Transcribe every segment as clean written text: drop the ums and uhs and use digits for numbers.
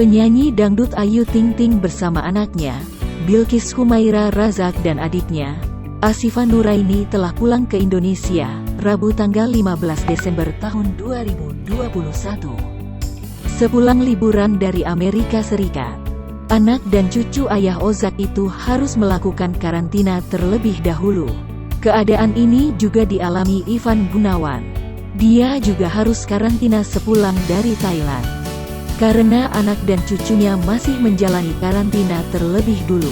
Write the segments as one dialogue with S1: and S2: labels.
S1: Penyanyi dangdut Ayu Ting Ting bersama anaknya, Bilkis Humaira Razak dan adiknya, Asifa Nuraini telah pulang ke Indonesia, Rabu tanggal 15 Desember tahun 2021. Sepulang liburan dari Amerika Serikat, anak dan cucu ayah Ozak itu harus melakukan karantina terlebih dahulu. Keadaan ini juga dialami Ivan Gunawan. Dia juga harus karantina sepulang dari Thailand, karena anak dan cucunya masih menjalani karantina terlebih dulu.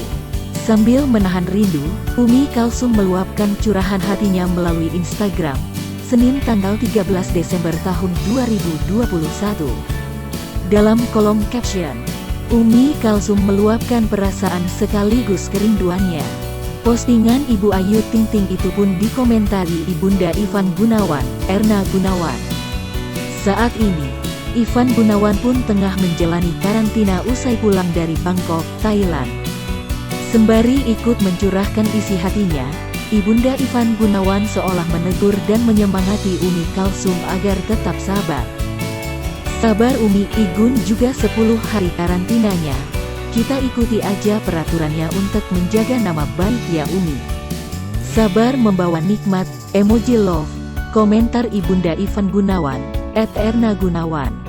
S1: Sambil menahan rindu, Umi Kalsum meluapkan curahan hatinya melalui Instagram, Senin tanggal 13 Desember tahun 2021. Dalam kolom caption, Umi Kalsum meluapkan perasaan sekaligus kerinduannya. Postingan Ibu Ayu Ting Ting itu pun dikomentari Ibunda Ivan Gunawan, Erna Gunawan. Saat ini, Ivan Gunawan pun tengah menjalani karantina usai pulang dari Bangkok, Thailand. Sembari ikut mencurahkan isi hatinya, Ibunda Ivan Gunawan seolah menegur dan menyemangati Umi Kalsum agar tetap sabar. Sabar Umi, Igun juga 10 hari karantinanya. Kita ikuti aja peraturannya untuk menjaga nama baik ya Umi. Sabar membawa nikmat, emoji love, komentar Ibunda Ivan Gunawan, @erna Gunawan.